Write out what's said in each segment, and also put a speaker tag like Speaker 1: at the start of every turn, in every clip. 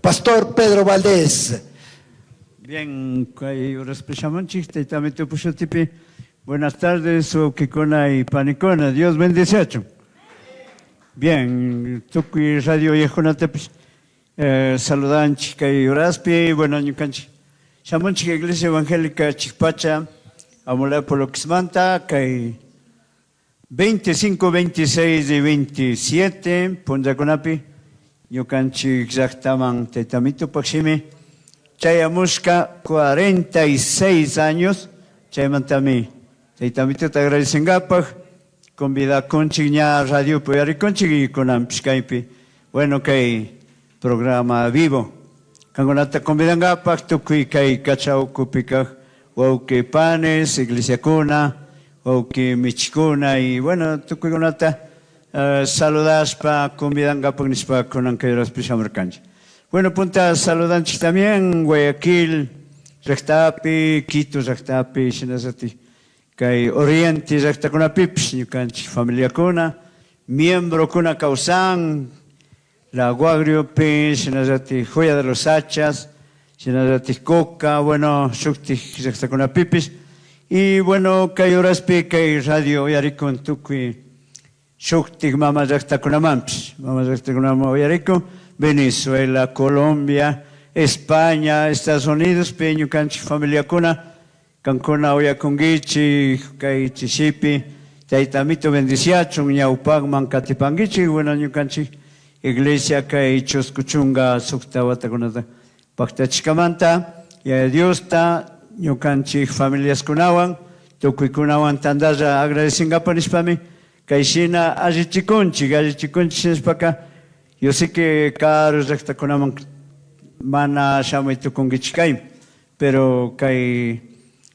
Speaker 1: Pastor Pedro Valdés.
Speaker 2: Bien, buenas tardes, Okikona y Panicona. Dios bendice. Bien, Tuki Radio Yejonatepis, saludan chica y Uraspi, bueno, Ñucanchi. Chamon chica Iglesia Evangélica Chipacha, Amolá Poloxmanta, que 25, 26 y 27, Ponzaconapi, Ñucanchi Xactaman Tetamito Paximi, Chayamushka 46 años, Chayamantami, Tetamito Tagrayasengapaj, convida conchigna radio poyari conchigui con Skype. Bueno, que programa vivo. Kangonata convidanga pacto kui kai kachau kupika, o que panes, iglesia cuna, o que michikuna y bueno, tu kuigonata saludas pa convidanga pagnispa con anqueras pisamercanch. Bueno, punta saludanch también Guayaquil, Rectapi, Quito, Rectapi, Shinazati. Que Oriente está con la Pips, familia Cuna, miembro Cuna Causan, la Guagrio Pins, Joya de los Hachas, Coca, bueno, Shukti está con la Pipis, y bueno, que Uraspi, que Radio Yarico en Tuqui, Shukti, mamá está con la Mamps, mamá está con la Yarico, Venezuela, Colombia, España, Estados Unidos, Peño Canchi, familia Cuna. Cancona oya congichi, kai chishipi, taitamito bendiciacho, ñaupag mancatipangichi, bueno, ñucanchi, iglesia kai choscuchunga, suctawata conata, pactachicamanta, ya Dios ta, ñucanchi, familias kunawan, tukui kunawan tandaja agradecingapanispa kai shina ajichikunchi, sinispaca, yo sé que caros recta kunaman mana shamaito congichikaim, pero kai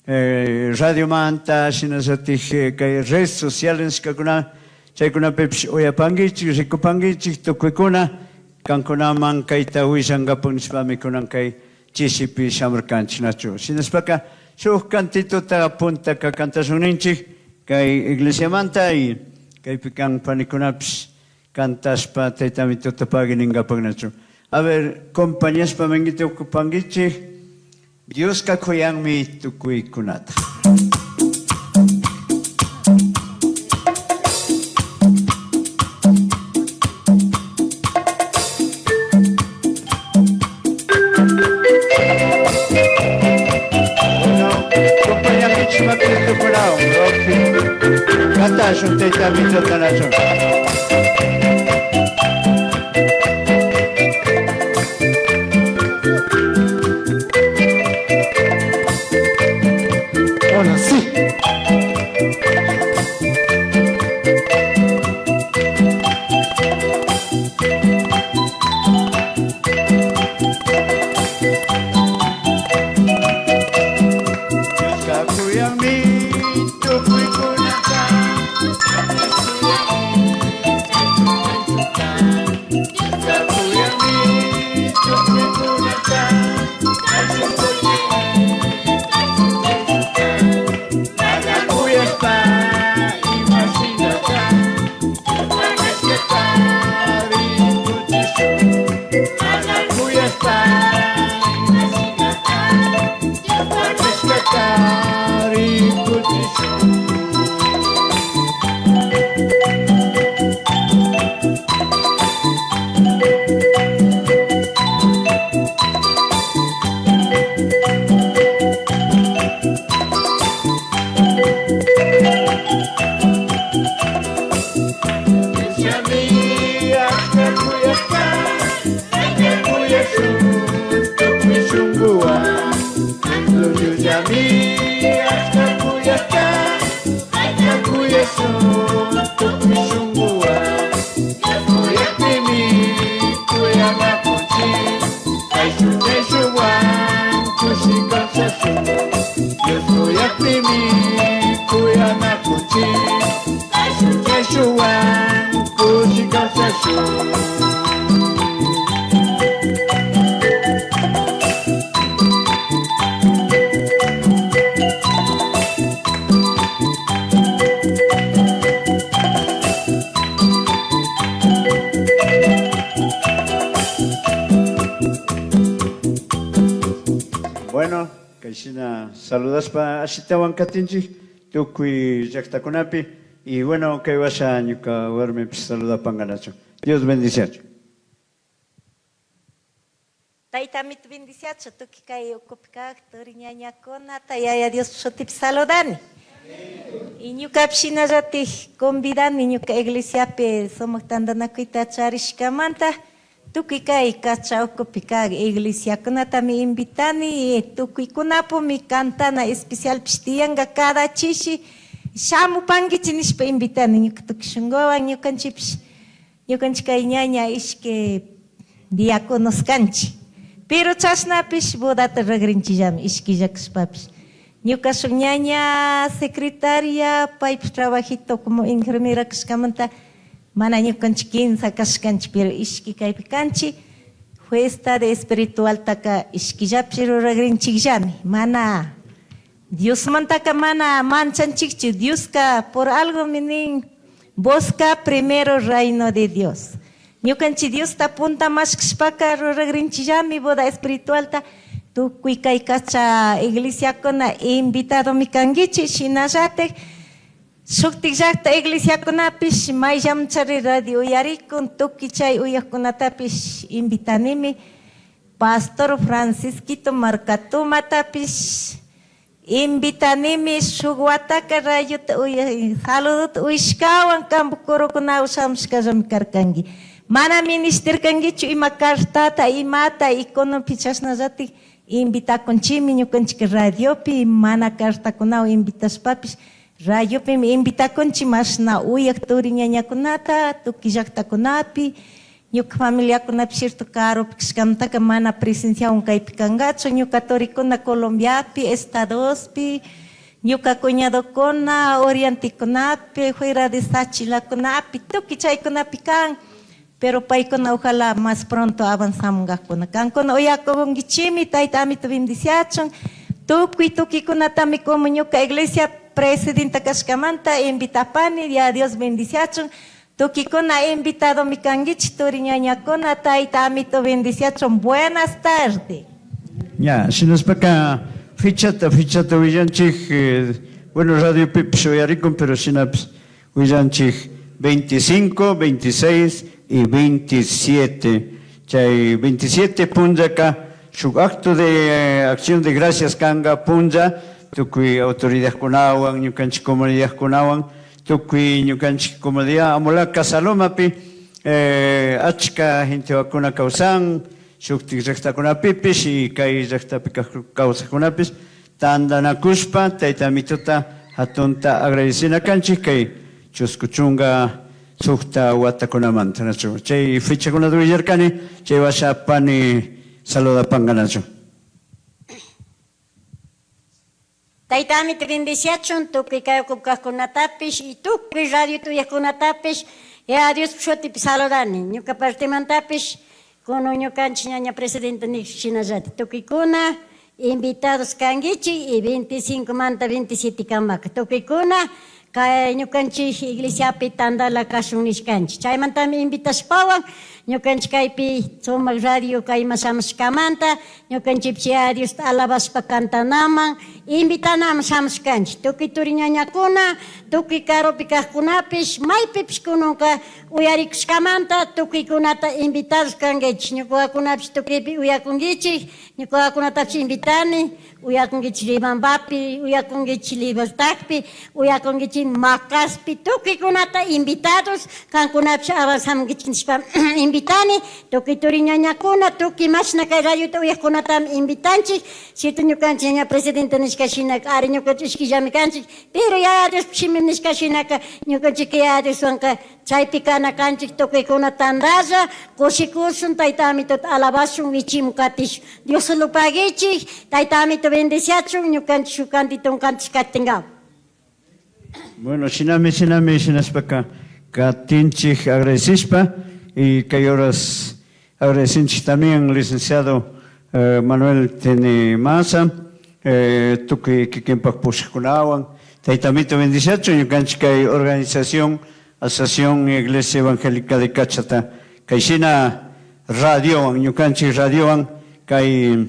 Speaker 2: Radio Manta, Shinazatich, que redes sociales, que kuna peps oyapangichi, ricopangichi, toquicuna, cancona man, kaita huizangapon spami kunan kai chisipi shamercanch nacho. Sinaspaca, su cantito punta que cantas un inchi, que iglesia manta y que pican panicunaps, cantas pa taitamito tapagin ingapagnacho. A ver, compañías pa mengite ocupangichi. Dios kakoyang mi tukui kunata. Compañía Michima que tukurao, kata shunte tamito tanacho.
Speaker 1: Hola, sí.
Speaker 2: Kaishina saludas pa ashitawan katinchi, tukui llaqtakunapi, y bueno, que vaya ñuka warmi saluda panganacho. Dios bendice.
Speaker 3: Taytamit bendiciacho, tuki kay ukupikak, toriñañakuna, tayaya Dios shotip saludani. Y ñuka pshina rati convidani ñuka iglesiapi somos tandanakuita charishkamanta, tuki kay kacha ukupikak iglesiakunata mi invitani, tuki kunapo mi cantana especial pshtianga cada chishi, shamu pangichi nishpa invitani ñuka tuki shungowan ñukanchik kay ñaña ishke diáconos kanchi. Pero chasnapish bodata ragrinchillami ishkillakshpapish. Ñuka shuk ñaña secretaria paypish trabajito como enfermera kashkamanta mana ñukanchik 15 kashkanchik pero ishki kaypi kanchi fiesta de espiritual taka ishkillapish ragrinchikllami mana Dios mantaka mana manchanchikchi Dioska por algo minin busca primero reino de Dios. Ñukanchik Dios ta punta mashkishpaka ruragrinchillami boda espiritual ta tukuy kay kacha iglesiakuna invitado mi kangichi shinallatek shuktik llaqta iglesiakunapish mayllamchari radio uyarikun tukuy chay uyaqkunatapish invitanimi Pastor Francisquito Marcatumatapish invitanimi shuk wataka rayuta saluduta uyshkawan kampukurukuna ushamshkallami karkangi. Mana minister kangichu ima kartata imata ikonopi chashnallati invitakunchimi ñukanchik radiopi mana kartakunawan invitashpapish radiopi invitakunchi mashna uyak turiñañakunata tukuy llaqtakunapi ñuka familiakunapish cierto karupi kashkamantaka mana presenciawan kaypi kangachu ñuka turikuna Colombiapi estadospi ñuka cuñadokuna orientikunapi fuera de Sachilakunapi tukuy chaykunapi kan. Pero paikuna ojalá más pronto avanzamos gakuna. Kankuna uyakugungichimi taytamita bendiciachun. Tukuy kunatami como ñuka iglesia presidenta kashkamanta invitapani ya Dios bendiciachun. Tukikuna invitado mi kangichi turiñañakuna taytamita bendiciachun. Buenas tardes.
Speaker 2: Ya, si nos paca fichata villanchik, bueno, radio pips uyarikun, pero sinapis villanchik 25, 26 y 27. Chay 27 punjaka, su acto de acción de gracias kanga punja, tukuy autoridad kunawan, ñukanchik comunidad kunawan, tukuy ñukanchik comunidad amula kasalomapi, achka gente wakuna kausan, shuktik llaqtakunapipish y kay llaqtapi kawsaqkunapis, tandanakushpa, taytamituta hatunta agradecina kanchik kay chuskuchunga sukta watakunamanta nachu. Chay fichakunata willarkani, chay washapani saludapanqanachu.
Speaker 4: Taytamita bendiciachun, tukuy kay ukupkaqkunatapish y tukuy radio tuyaqkunatapish, ya Dios shutipi saludani. Ñuka partimantapish, kuno ñukanchik ñaña presidente nishkinallati. Tukuykuna invitados kangichi y 25 manta 27 kamaka. Tukuykuna kay ñukanchik iglesiapi tandala kashun nishkanchik. Chaymantami invitashpawan ñukanchik kaypi sumak radio kay shamushkamanta ñukanchik Dios alabashpa cantanaman invitanaman shamushkanchik. Tukuy turiñañakuna, tukuy karupi kaqkunapish maypipish kununka uyarikushkamanta tukuykunata invitados kangichik. Ñukakunapish tukuypi uyakungichik, ñukakunatapish invitani, uyakungichik Ribambapi, uyakungichik Libertadpi, uyakungichik Macaspi, tukuykunata invitados kankunapish avanzamungichik nishpa invitani, tukuy turiñañakuna, tukuy mashna kay rayuta uyaqkunatam invitanchik, cierto ñukanchik ña presidente nishkashinaka, ari ñukanchik ishkillami kanchik, pero ya Dios shimi nishkashinaka, ñukanchik ya Dios wanka chaypi kana kanchik tukuykuna tandalla, kushikushun, taytamituta alabashun, wichimu katish, Dios lo paguichik, taytamito bendiciachun, ñukanchik shukantitun kanchik katingaw.
Speaker 2: Bueno, shinaspaka katinchik agradecishpa y que horas agradecinchik también licenciado Manuel Tenemasa, tukuy kikinpak pushkunawan, taytamito bendiciachun, ñukanchik kay organización Asociación Iglesia Evangélica de Cachata, kayshina radiowan, ñukanchik radiowan, kay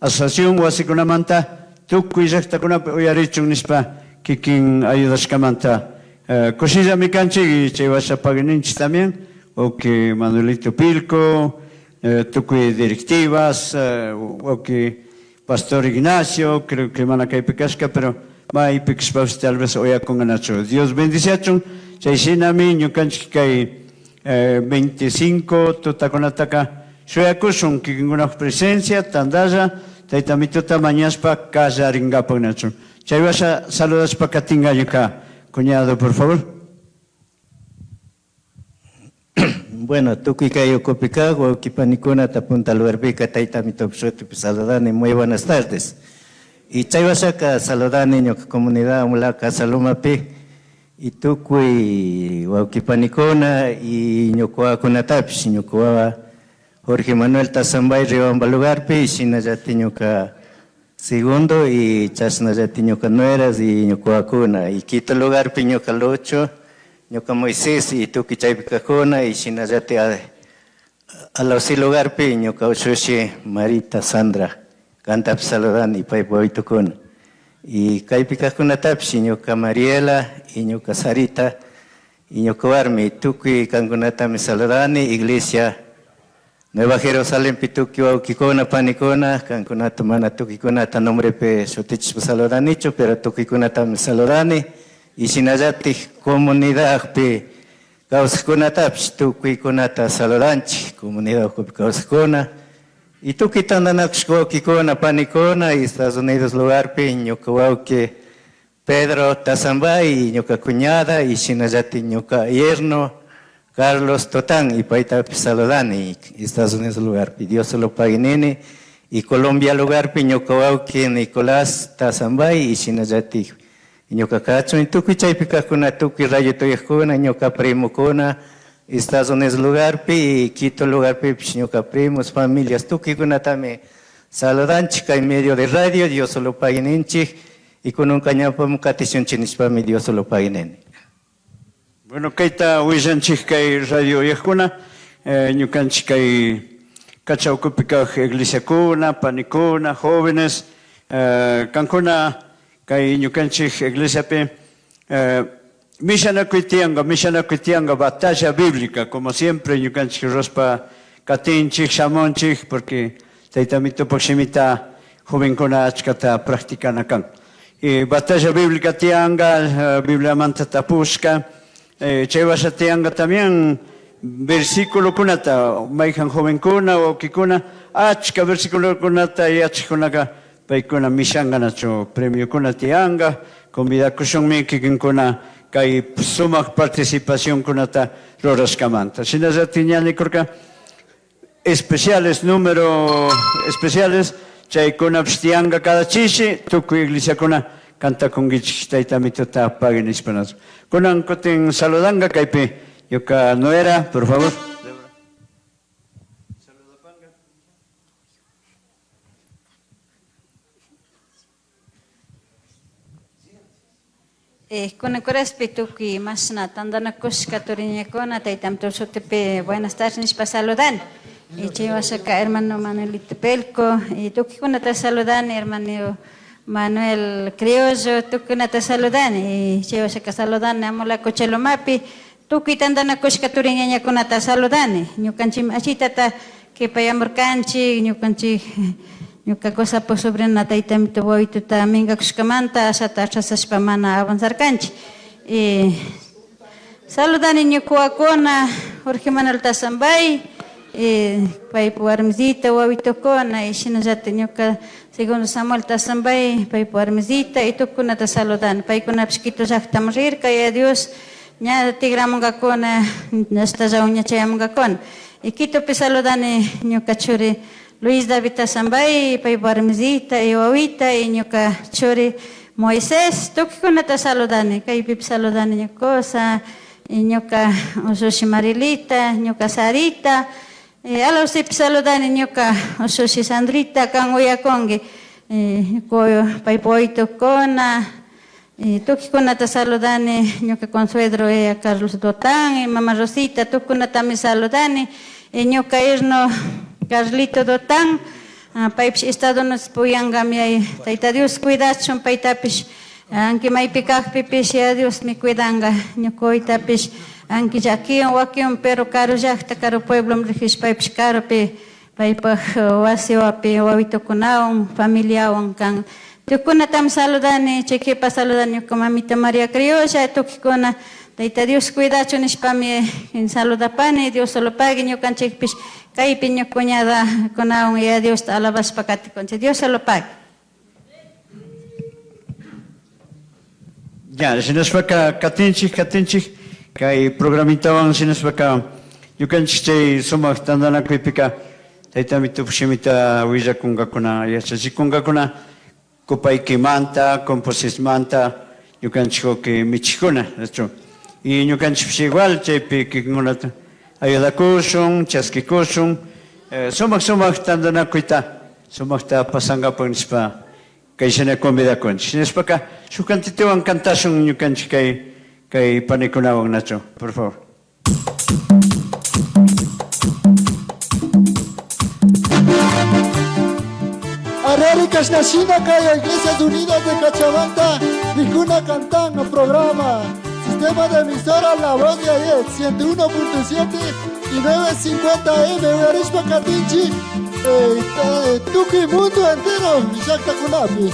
Speaker 2: asociación wasikunamanta tukuy llaqtakunapi uyarichun nispa kikin ayudashkamanta kushillami kanchik y chay washapagninchik también que Manuelito Pilco, tukuy directivas, que Pastor Ignacio, creo que manakaypi kashka, pero maypikishpapas tal vez oyakunganachu. Dios bendiciachun, chayshinami ñukanchik kay 25 tutakunataka shuyakushun kikinkunaq presencia, tandalla, taytamituta mañaspa kallaringapagnachu. Chaywasha saludaspa katinga ñuka, cuñado, por favor.
Speaker 5: Bueno, tukuy kayo kopikago, kipanikuna tapunta lugarpika taytamito saludani, muy buenas tardes. Y chaywashaka saludani ñuka comunidad mulaka salumapi, y tukuy kipanikuna y ñukuakunatapish, ñukuawa Jorge Manuel Tazambay Riobamba lugarpi, shinallati ñuka segundo y chasnallati ñuka nueras y ñukuakuna, y Quito lugarpi ñuka Lucho, ñuka Moisés y tukuy chaypikakuna y shinallati alawsi lugarpi ñuka ushushi Marita Sandra kantapi saludani paypa waytukuna. Y kaypikakunatapish ñuka Mariela y ñuka Sarita y ñuka warmi tukuy kankunatami saludani iglesia Nueva Jerusalén pituki wawkikuna panikuna kankunata mana tukikunata nombrepe shutichishpa saludanichu pero tukikunatami saludani y shinallati comunidadpi kawsaqkunatapish tukuykunata saludanchik comunidadpi kawsaqkuna y tukuy tandanakushka wawkikuna panikuna y Estados Unidos lugarpi ñuka wawki Pedro Tazambay y ñuka cuñada y shinallati ñuka yerno Carlos Totán y paitapi saludani Estados Unidos lugarpi Dios lo paguinini y Colombia lugarpi ñuka wawki Nicolás Tazambay y shinallati ñuka kachun y tukuy chaypikakuna tukuy rayo tuyajkuna ñuka primokuna Estados Unidos lugarpi y Quito lugarpi ñuka primos familias tukuykunatami saludanchik kay medio de radio Dios lo paguininchik y kununka ñawpam katishunchik nishpami Dios lo paguinini.
Speaker 2: Bueno, kayta willanchik kay radio yajkuna, ñukanchik kay kachawkupikaq iglesiakuna, panikuna, jóvenes, kankuna kay ñukanchik iglesiapi mishanakuy tiyanga batalla bíblica, como siempre ñukanchik rospa katinchik, shamunchik, porque taytamito pokshimita jovenkuna achkata practicana kan. Y batalla bíblica tiyanga, Biblia manta tapushka, chaywasha tiyanga también versículo kunata, mayhan jovenkuna o kikuna, achka versículo kunata y achkunaka paykuna mishanganachu premio kuna tiyanga, convidakushunmi kikinkuna kay sumak participación kunata rurashkamanta. Shinallati ñanikurka especiales, número especiales, chaykunapish tiyanga cada chishi, tukuy iglesiakuna kantakunkichik taytamituta paginishpanachu. Kunan kutin saludanga kaypi yuka Noera, por favor.
Speaker 6: Kuna kuraspi tuki masna tandana kushka turiñakuna taytamito sutepi buenas tardes nishpa saludan. Y chiwasaka hermano Manuelito Pelco y tuki kunata saludan hermano Manuel Criollo tukunata saludan y chiwasaka saludan amula Cochelomapi tuki tandana kushka turiñakunata saludan. Ñukanchik achitata que payamurkanchik ñukanchik ñuka cosa por sobre na taytamito wawituta mingakushkamanta ashata achasashpa mana avanzarkanchik. Y saludani ñukuakuna Jorge Manuel Tazambay paypa warmisita wawitukuna y shinallati ñuka segundo Samuel Tazambay paypa warmisita y tukunata saludani paykunapish Quito llaqtam rirka y adiós ña tigramunkakuna hasta llawiñachayamungakuna y Quitopi saludani ñuka churi Luis David Tazambay, paypa warmisita y wawita y ñuka churi Moisés, tukikunata saludani, kaypipi saludani ñukosa, y ñuka ushushi Marilita, ñuka Sarita, alawsipi saludani ñuka ushushi Sandrita, kan uyakunki, paypa waytukuna, tukikunata saludani ñuka consuegro Carlos Dotán, y Mama Rosita, tukunatami saludani, y ñuka irno Carlito Dotán, paypish estado nos puyangami Tayta Dios cuidachon paytapish anki maypikakpipish ya Dios mi cuidanga ñukoytapish anki llakiwan wakiwan pero caro llaqta caro pueblo rigish paypish caro pe paypaj wasiwapi wawitukunawan familiawan kan tukunatam saludani chikipa saludani ñuka mamita María Criolla tukikuna Tayta Dios cuidachon nishpami saludapani Dios solo pague ñukanchikpish kaypi ñukuñada kunawan ya Dios alabashpa katikunchik Dios solo pague.
Speaker 2: Ya, sinaswaka katinchik, kay programitawan sinaswaka yukanchik chay sumak tandanakuypika taytami tupshimita willakunkakuna yachachikunkakuna kupaykimanta, composismanta yukanchik oki michikuna, ¿no? Y ñukanchik igual chaypi kikinkunata ayudakushun, chaskikushun, sumak tandanakuyta sumakta pasangapak nispa kaysana convidakunchik. Nispaka shukantitiwan kantashun ñukanchik kay panikunawan nacho, por favor.
Speaker 1: Areri Kashnashina Kaya Iglesias Unidas de Cachabamba, Nijuna Cantán, no programa. Sistema de emisora La Voz de Ayer, 101.7 y 950M, Uarishpa Katinchi, Tuki Mundo entero, Shakta Kunapi.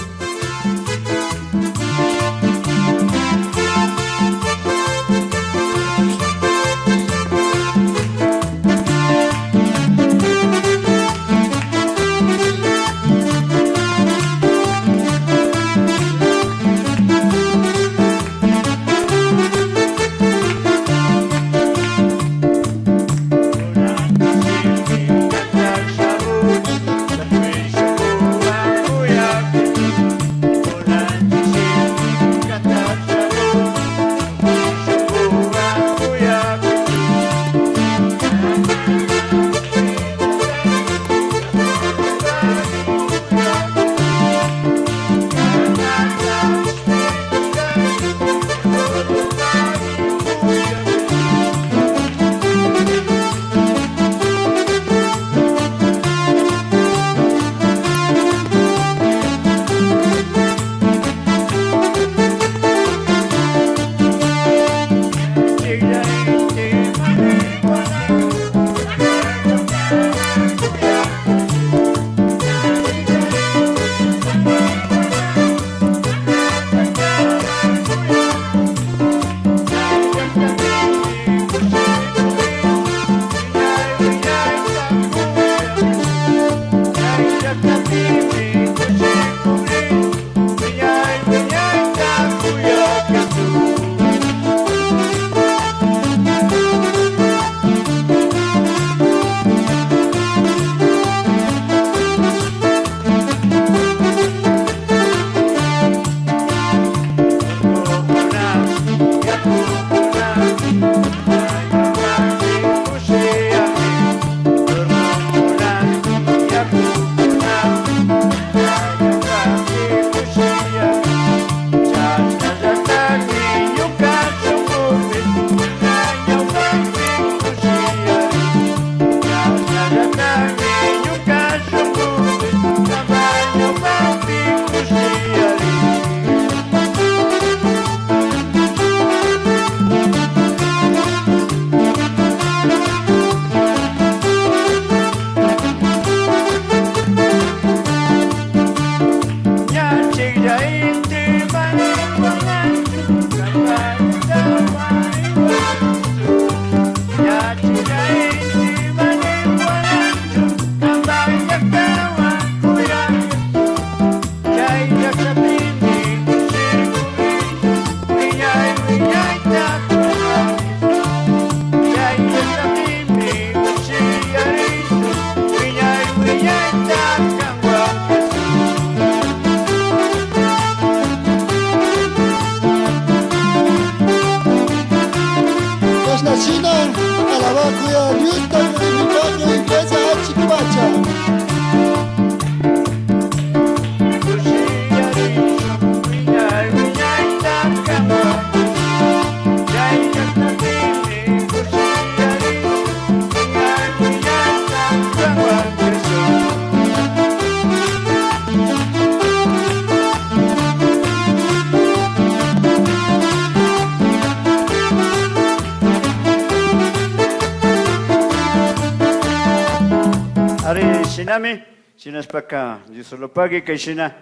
Speaker 2: Shinami, Shinas Paca, Yusolopagi, Kaishina,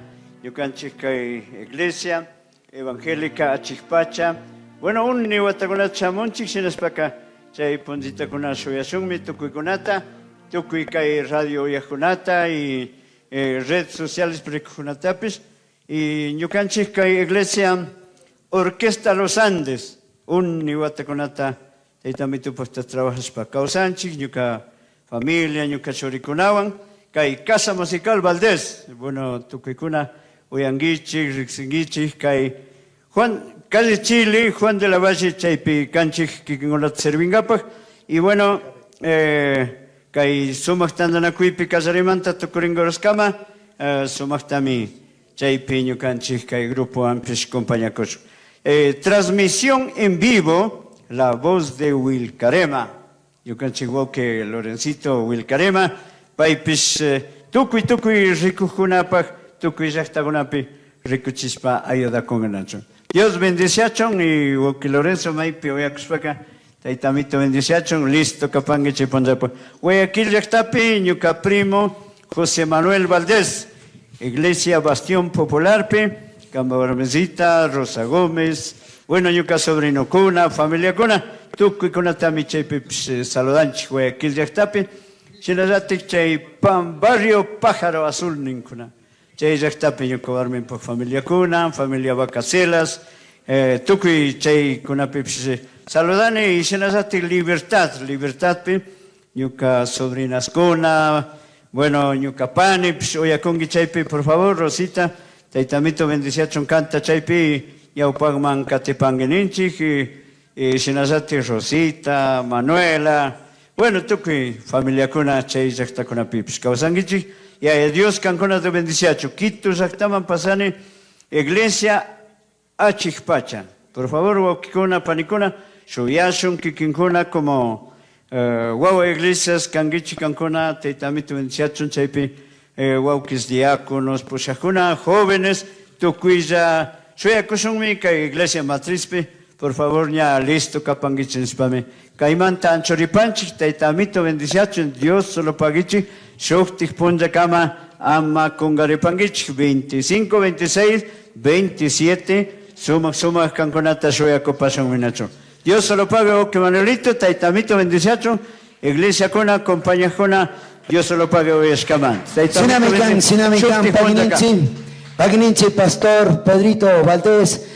Speaker 2: Yucanchica Iglesia Evangélica Achikpacha. Bueno, un niwataguna chamonchik, Shinas Paca, Chay Ponzita Kuna Shoyashumi, Tukuikunata, Tukuikai Radio Yajunata y redes sociales Precunatapis, y Yucanchica Iglesia Orquesta Los Andes, un niwatakunata, y también tú pues trabajas para Causanchik, Yuca familia, Yuca Choricunawan, Kai Casa Musical Valdés, bueno, Tucuicuna, Uyanguichi, Rixinguichi, Kai Juan, Calle Chile, Juan de la Valle, Chaipi, Canchik, Kikingolat Servingapak, y bueno, Kai Sumak Tandanacuipi, Casarimanta, Tucuringoroscama, Sumak Tami, Chaipi, Yucanchik, Kai Grupo Amplios, Compañacos. Transmisión en vivo, La Voz de Wilcarema. Yucanchik, que Lorencito Wilcarema, Paipis, Tucuy, Ricujunapak, Tucuy, Yachtagunapi, Ricuchispa, Ayuda con Ganacho. Dios bendiciachon y que Lorenzo Maipi, Oyacuspaka, Taitamito bendiciachon, listo, Capangue, Chiponzapo. Guayaquil, Yachtapi, Yuca Primo, José Manuel Valdés, Iglesia Bastión Popularpe, Cambabarmesita, Rosa Gómez, bueno, Yuca Sobrino Cuna, Familia Cuna, Tucuy Cuna Tamiche, Saludanchi, Guayaquil, Yachtapi, Chinazatic, Chay Pan, Barrio Pájaro Azul, Nincuna. Chay Yachtapi, Yuca Barmen por Familia Cuna, Familia Vacacelas, Tucuy, Chay Cuna Pipse, Saludane y Chinazatic, Libertad, Yuca Sobrinas Cuna, bueno, Yuca Pani, Oyacongi Chaypi, por favor, Rosita, Taitamito bendiciachon canta Chaypi, Yaupagman Catepangeninchik, y Shinazati Rosita, Manuela, bueno, Tuki, familia Kuna, Chay Zakta Kuna Pips, Kausangichi, y a Dios Cancona de bendiciacho, Quito Zaktaman Pasane, Iglesia Achikpacha, por favor, Wakikuna, Panicuna, Shuyashun, Kikinkuna, como Guau Iglesias, Kangichi Cancona, Taitamito bendiciachon Chaypi, Waukis diáconos, Pushakuna, jóvenes, Tukuya, Shuyakushunmika, Iglesia Matrizpe, por favor, ya listo, Capangichi, Spame, Caimanta, Anchoripanchi, Taitamito, bendiciachon, Dios solo pagichi, Shukti, Punja Kama, Ama, Congaripangichi, 25, 26, 27, Suma, Canconata, Shuyakopashon, Minacho. Dios solo paga, que Manuelito, Taitamito, bendiciachon, Iglesia Cona, Compañía Cona, Dios solo paga hoy escamán.
Speaker 7: Sinamican, Pagninchi, Pastor Pedrito Valdés.